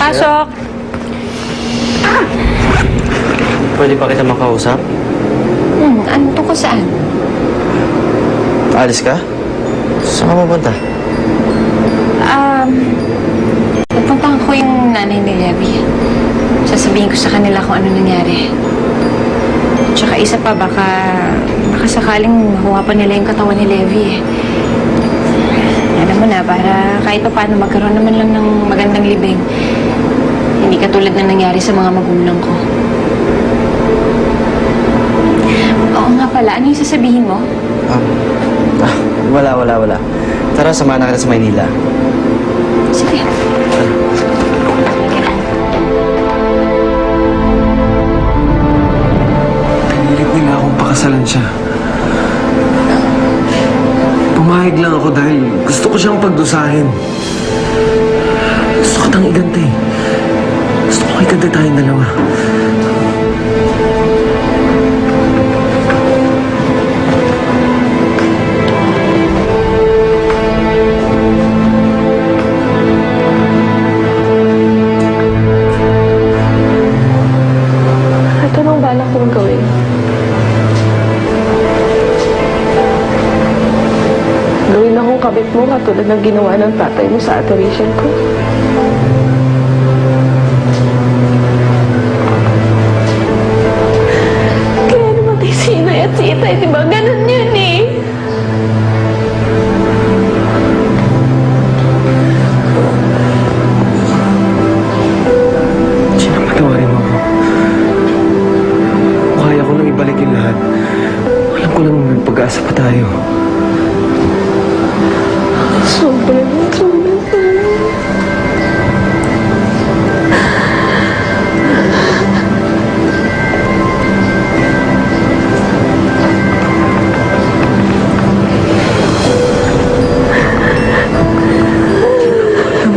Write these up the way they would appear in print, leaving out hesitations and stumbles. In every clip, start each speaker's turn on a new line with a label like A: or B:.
A: Pasok!
B: Pwede pa kita makausap?
A: Ano tungkol saan?
B: Alis ka? Saan ka pupunta?
A: Pupuntahan ko yung nanay ni Levi. Sasabihin ko sa kanila kung ano nangyari. Tsaka isa pa, baka sakaling makuha pa nila yung katawan ni Levi eh. Alam mo na, para kahit pa paano magkaroon naman lang ng magandang libing. Hindi katulad na nangyari sa mga magulang ko. Oo nga pala, ano yung sasabihin mo?
B: Wala. Tara, samahan na kita sa Maynila.
A: Sige.
C: Pinilit nila akong pakasalan siya. Pumayag lang ako dahil gusto ko siyang pagdusahin. Gusto ko tang igante. Gusto ko igante tayong dalawa.
D: Ito nang balak kong gawin. Gawin akong kabit mo katulad ng ginawa ng tatay mo sa ate Rachel ko. Kaya namatay si inay at si itay, di ba? Ganun yun eh.
C: Gina, patawarin mo ako. Kung kaya ko nang ibalik yung lahat, alam ko lang may pag-asa pa tayo.
D: Sobrang.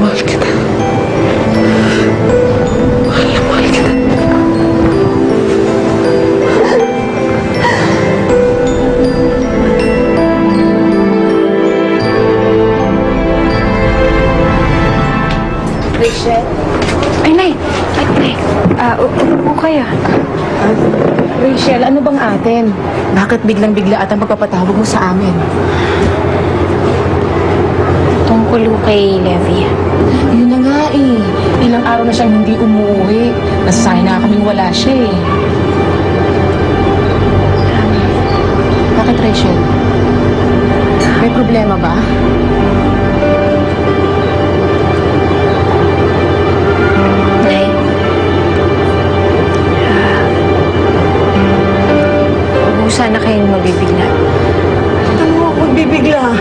C: Mahal kita. Mahal kita.
A: Rachel? Ay, Nay! Ay, Nay! Upo kayo.
E: Rachel, ano bang atin? Bakit biglang-bigla at ang pagpapatawag mo sa amin?
A: Tungkol ko kay Levi.
E: Yun na nga eh. Ilang araw na siyang hindi umuwi. Nasasanay na kaming wala siya eh. Bakit, Rachel? May problema ba?
A: Nay. Huwag mo sana kayong mabibigla.
F: Ano huwag magbibigla?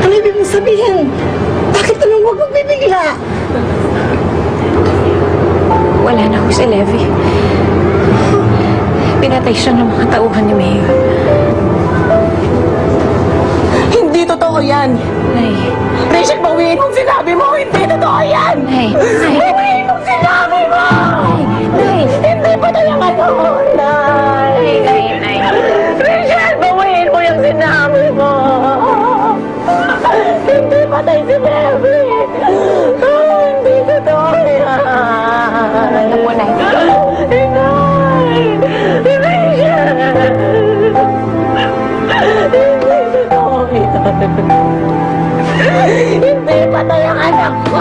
F: Ano ibig mong sabihin? Bakit anong huwag magbibigla?
A: Wala na ako si Levi. Pinatay siya ng mga tauhan ni Mayor.
F: Hindi totoo yan!
A: Nay.
F: Rachel, bawiin mong sinabi mo! Hindi totoo yan!
A: Nay. Nay.
F: Bawiin mong sinabi mo!
A: Nay.
F: Hindi pa tayo ano! Nay!
A: Nay.
F: Rachel, bawiin mo yung sinabi mo! Hindi pa tayo si Levi! Hindi totoo yan!
A: Ano po, Nay?
F: Inay! Rachel! Hindi totoo yan! Hindi patay ang anak ko!